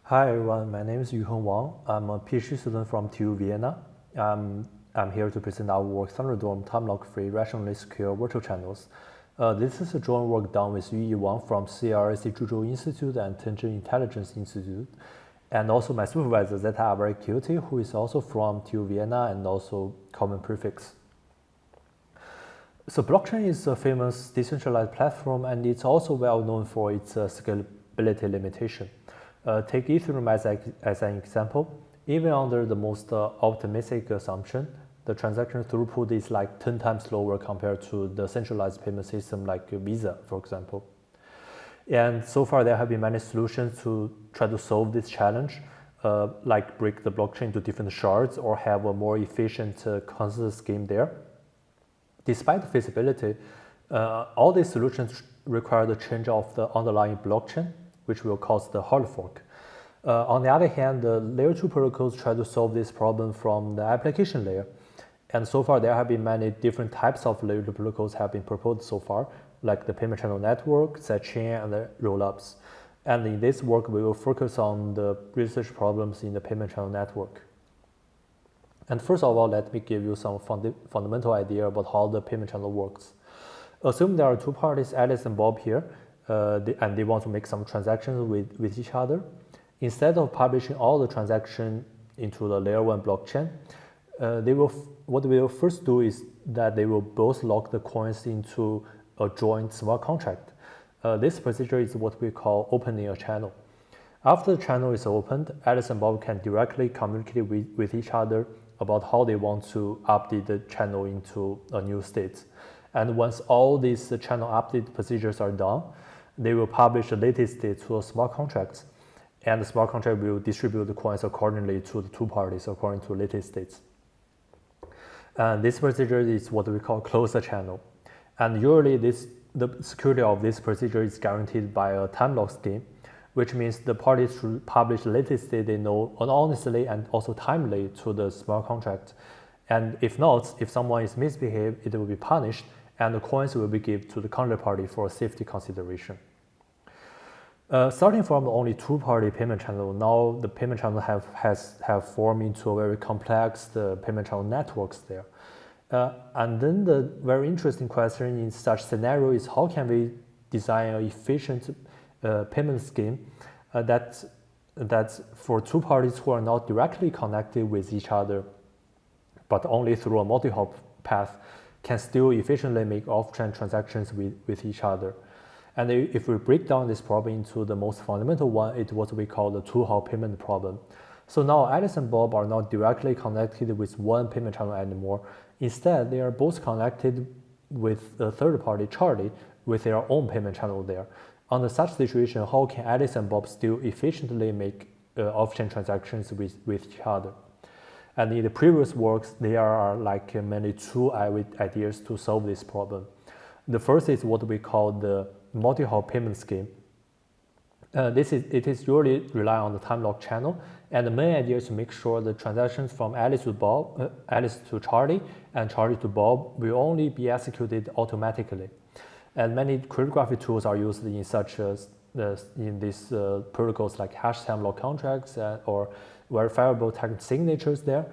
Hi everyone, my name is Yuheng Wang. I'm a PhD student from TU Vienna. I'm here to present our work Thunderdome Timelock-Free rationally secure virtual channels. This is a joint work done with Yuyi Wang from CRRC Zhuzhou Institute and Tengen Intelligence Institute, and also my supervisor Zeta Avarikioti, who is also from TU Vienna and also common Prefix. So blockchain is a famous decentralized platform, and it's also well known for its scalability limitation. Take Ethereum as an example. Even under the most optimistic assumption, the transaction throughput is like 10 times slower compared to the centralized payment system like Visa, for example. And so far, there have been many solutions to try to solve this challenge, like break the blockchain into different shards or have a more efficient consensus scheme there. Despite the feasibility, all these solutions require the change of the underlying blockchain, which will cause the hard fork. On the other hand, the layer 2 protocols try to solve this problem from the application layer. And so far, there have been many different types of layer 2 protocols have been proposed so far, like the payment channel network, sidechain, and the rollups. And in this work, we will focus on the research problems in the payment channel network. And first of all, let me give you some fundamental idea about how the payment channel works. Assume there are two parties, Alice and Bob here, and they want to make some transactions with each other. Instead of publishing all the transactions into the layer 1 blockchain, what they will first do is that they will both lock the coins into a joint smart contract. This procedure is what we call opening a channel. After the channel is opened, Alice and Bob can directly communicate with each other about how they want to update the channel into a new state. And once all these channel update procedures are done, they will publish the latest state to a smart contract, and the smart contract will distribute the coins accordingly to the two parties according to latest states. And this procedure is what we call close the channel. And usually the security of this procedure is guaranteed by a time lock scheme, which means the parties should publish the latest state they know honestly and also timely to the smart contract. And if not, if someone is misbehaved, it will be punished, and the coins will be given to the counterparty for safety consideration. Starting from only two-party payment channel, now the payment channel have formed into a very complex payment channel networks there. And then the very interesting question in such scenario is how can we design an efficient payment scheme that for two parties who are not directly connected with each other, but only through a multi-hop path, can still efficiently make off-chain transactions with each other. And if we break down this problem into the most fundamental one, it's what we call the two-hop payment problem. So now Alice and Bob are not directly connected with one payment channel anymore. Instead, they are both connected with the third party, Charlie, with their own payment channel there. Under such situation, how can Alice and Bob still efficiently make off-chain transactions with each other? And in the previous works, there are like mainly two ideas to solve this problem. The first is what we call the multi-hop payment scheme. It is usually rely on the time lock channel, and the main idea is to make sure the transactions from Alice to Charlie and Charlie to Bob will only be executed automatically. And many cryptography tools are used in such in these protocols like hash time lock contracts or verifiable tag signatures there.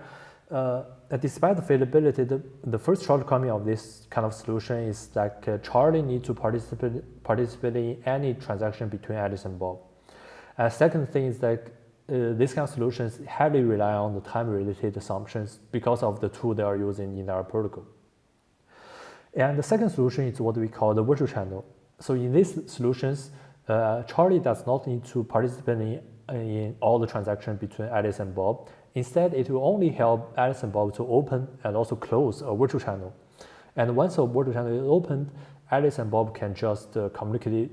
Despite the feasibility, the first shortcoming of this kind of solution is that Charlie needs to participate in any transaction between Alice and Bob. Second thing is that this kind of solutions heavily rely on the time-related assumptions because of the tool they are using in our protocol. And the second solution is what we call the virtual channel. So in these solutions, Charlie does not need to participate in all the transactions between Alice and Bob. Instead, it will only help Alice and Bob to open and also close a virtual channel. And once a virtual channel is opened, Alice and Bob can just communicate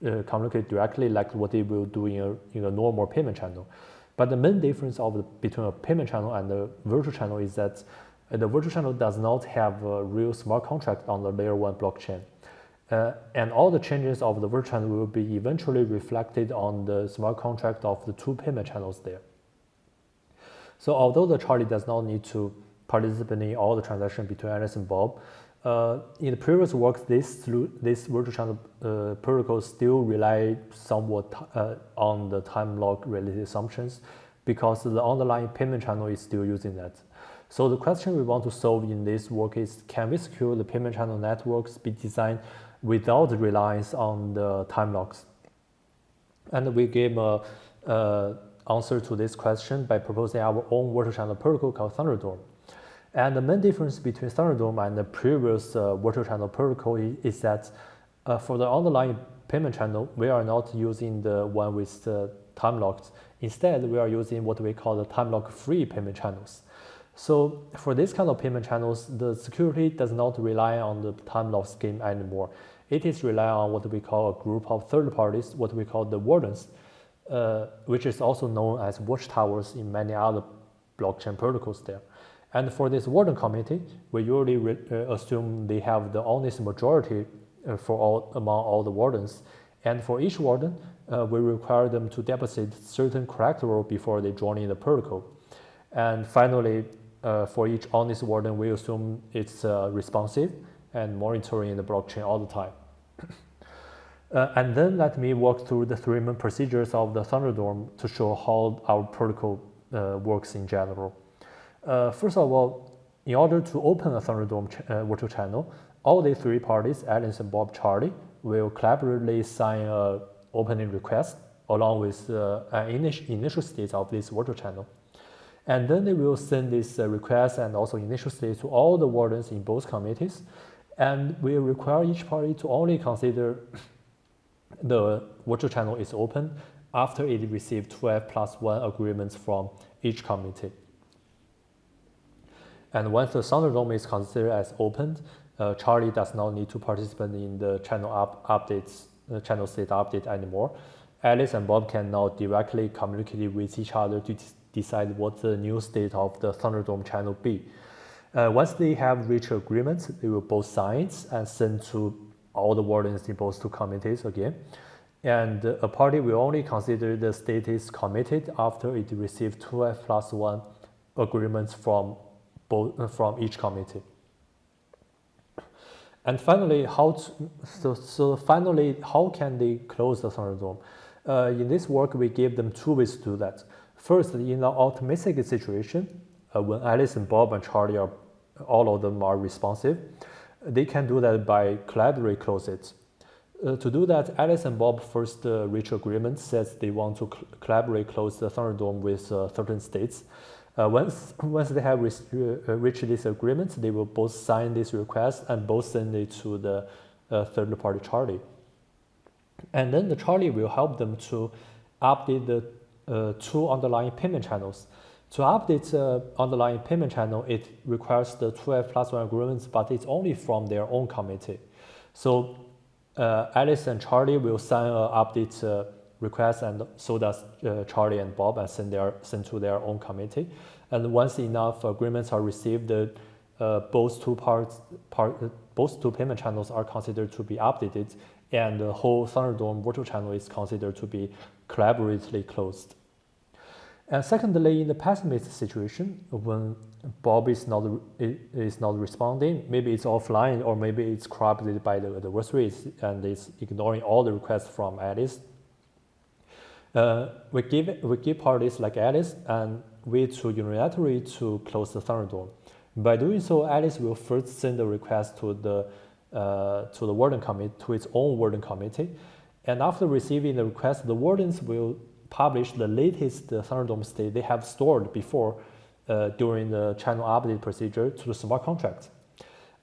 directly like what they will do in a normal payment channel. But the main difference between a payment channel and a virtual channel is that the virtual channel does not have a real smart contract on the layer 1 blockchain. And all the changes of the virtual channel will be eventually reflected on the smart contract of the two payment channels there. So although the Charlie does not need to participate in all the transactions between Alice and Bob, In the previous work, this virtual channel protocol still rely somewhat on the time lock related assumptions because the underlying payment channel is still using that. So the question we want to solve in this work is, can we secure the payment channel networks be designed without reliance on the time locks? And we gave a answer to this question by proposing our own virtual channel protocol called Thunderdome. And the main difference between Thunderdome and the previous virtual channel protocol is that for the underlying payment channel, we are not using the one with the time locks. Instead, we are using what we call the Timelock-Free payment channels. So for this kind of payment channels, the security does not rely on the time lock scheme anymore. It is rely on what we call a group of third parties, what we call the wardens, which is also known as watchtowers in many other blockchain protocols there. And for this warden committee, we usually assume they have the honest majority among all the wardens. And for each warden, we require them to deposit certain correct role before they join in the protocol. And finally, for each honest warden, we assume it's responsive and monitoring the blockchain all the time. And then let me walk through the three main procedures of the Thunderdome to show how our protocol works in general. First of all, in order to open a Thunderdome virtual channel, all the three parties, Alice and Bob, Charlie, will collaboratively sign an opening request along with an initial state of this virtual channel. And then they will send this request and also initial state to all the wardens in both committees, and will require each party to only consider the virtual channel is open after it received 12+1 agreements from each committee. And once the Thunderdome is considered as opened, Charlie does not need to participate in the channel channel state update anymore. Alice and Bob can now directly communicate with each other to decide what the new state of the Thunderdome channel be. Once they have reached agreements, they will both sign it and send to all the wardens in both two committees again. And a party will only consider the state is committed after it receives 12+1 agreements from each committee. And finally, how can they close the Thunderdome? In this work, we gave them two ways to do that. First, in an optimistic situation, when Alice and Bob and Charlie all of them are responsive, they can do that by collaborate close it. To do that, Alice and Bob first reach agreement, says they want to collaborate close the Thunderdome with certain states. Once they have reached this agreement, they will both sign this request and both send it to the third party Charlie. And then the Charlie will help them to update the two underlying payment channels. To update the underlying payment channel, it requires the 12+1 agreements, but it's only from their own committee. So Alice and Charlie will sign an update request, and so does Charlie and Bob, and send to their own committee. And once enough agreements are received, both two payment channels are considered to be updated, and the whole Thunderdome virtual channel is considered to be collaboratively closed. And secondly, in the pessimist situation, when Bob is not responding, maybe it's offline or maybe it's corrupted by the adversaries and it's ignoring all the requests from Alice. We give parties like Alice and wait to unilaterally to close the Thunderdome. By doing so, Alice will first send a request to the warden committee, to its own warden committee, and after receiving the request, the wardens will publish the latest Thunderdome state they have stored before during the channel update procedure to the smart contract.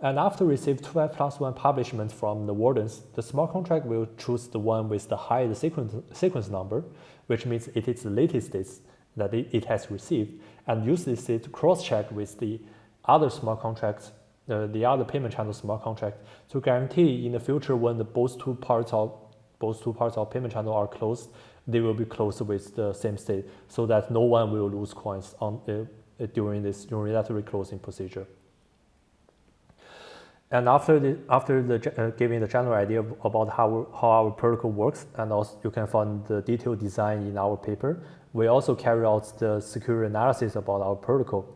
And after receiving 12+1 publishment from the wardens, the smart contract will choose the one with the highest sequence number, which means it is the latest states that it has received, and use this state to cross-check with the other smart contracts, the other payment channel smart contract, to guarantee in the future when both two parts of payment channel are closed, they will be closed with the same state, so that no one will lose coins during this unilateral closing procedure. And after giving the general idea about how our protocol works, and also you can find the detailed design in our paper, we also carry out the security analysis about our protocol.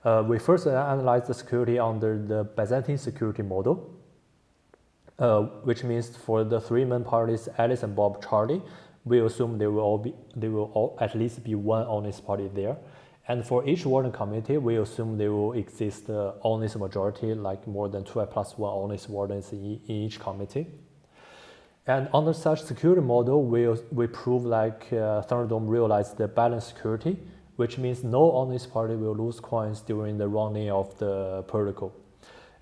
We first analyze the security under the Byzantine security model, which means for the three main parties, Alice and Bob, Charlie, we assume there will all at least be one honest party there. And for each warden committee, we assume there will exist honest majority, like more than 2 plus 1 honest wardens in each committee. And under such security model, we prove like Thunderdome realized the balanced security, which means no honest party will lose coins during the running of the protocol.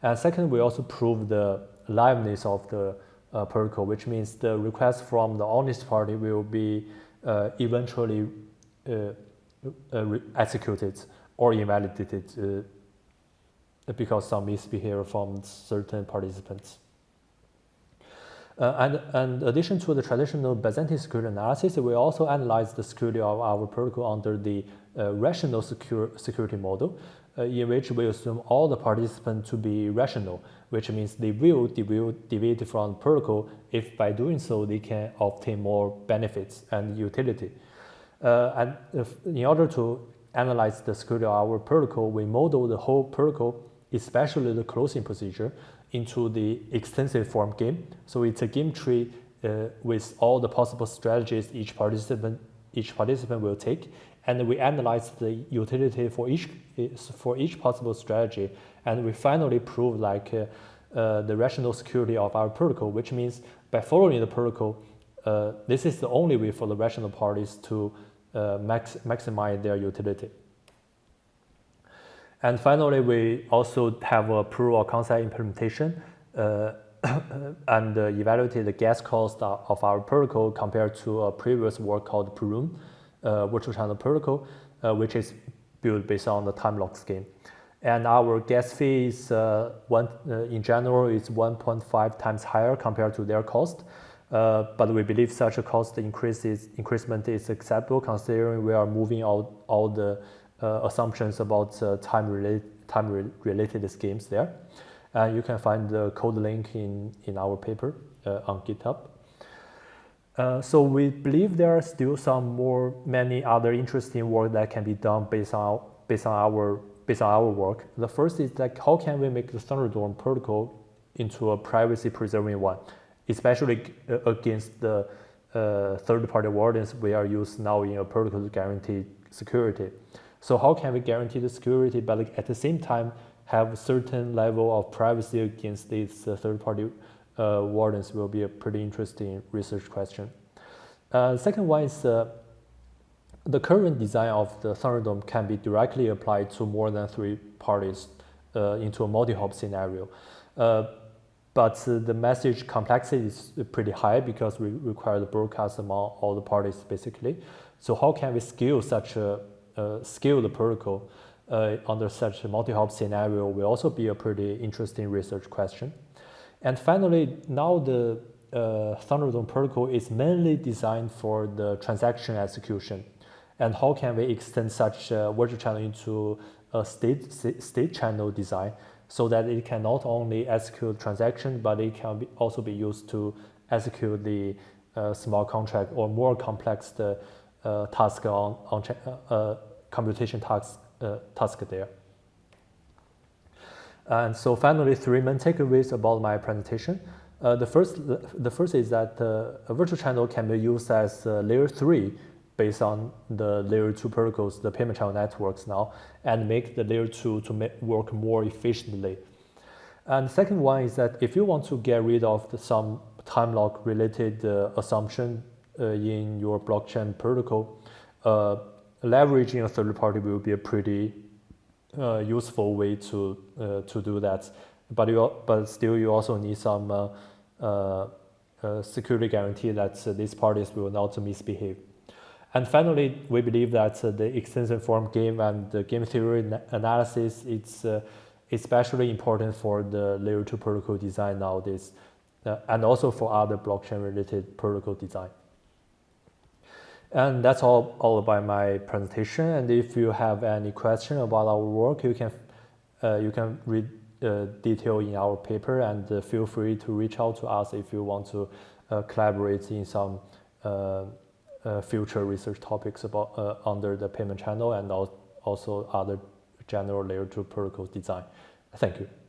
And second, we also prove the liveness of the protocol, which means the request from the honest party will be eventually executed or invalidated because some misbehavior from certain participants. And in addition to the traditional Byzantine security analysis, we also analyze the security of our protocol under the rational security model, in which we assume all the participants to be rational, which means they will deviate from the protocol if by doing so they can obtain more benefits and utility. And in order to analyze the security of our protocol, we model the whole protocol, especially the closing procedure, into the extensive form game. So it's a game tree with all the possible strategies each participant will take, and we analyze the utility for each possible strategy, and we finally prove like the rational security of our protocol, which means by following the protocol, this is the only way for the rational parties to maximize their utility. And finally, we also have a proof of concept implementation and evaluated the gas cost of our protocol compared to a previous work called Purum, virtual channel protocol, which is built based on the Timelock scheme. And our gas fee is in general is 1.5 times higher compared to their cost. But we believe such a cost increment is acceptable considering we are moving out all the assumptions about time-related schemes there. You can find the code link in our paper on GitHub. So we believe there are still many other interesting work that can be done based on our work. The first is like how can we make the Thunderdome protocol into a privacy-preserving one, especially against the third-party wardens we are used now in a protocol to guarantee security. So how can we guarantee the security, but at the same time have a certain level of privacy against these third-party wardens will be a pretty interesting research question. Second one is the current design of the Thunderdome can be directly applied to more than 3 parties into a multi-hop scenario. But the message complexity is pretty high because we require the broadcast among all the parties basically. So how can we scale the protocol under such a multi-hop scenario will also be a pretty interesting research question. And finally, now the Thunderdome protocol is mainly designed for the transaction execution. And how can we extend such a virtual channel into a state channel design so that it can not only execute transaction, but it can also be used to execute the small contract or more complex task on computation task there. And so finally, 3 main takeaways about my presentation. The first is that a virtual channel can be used as layer 3 based on the layer 2 protocols, the payment channel networks now, and make the layer 2 to work more efficiently. And the second one is that if you want to get rid of some time lock related assumption in your blockchain protocol, leveraging a third party will be a pretty useful way to do that. But still, you also need some security guarantee that these parties will not misbehave. And finally, we believe that the extensive form game and the game theory analysis it's especially important for the layer 2 protocol design nowadays, and also for other blockchain related protocol design. And that's all about my presentation. And if you have any question about our work, you can read detail in our paper, and feel free to reach out to us if you want to collaborate in some future research topics about under the payment channel and also other general layer 2 protocol design. Thank you.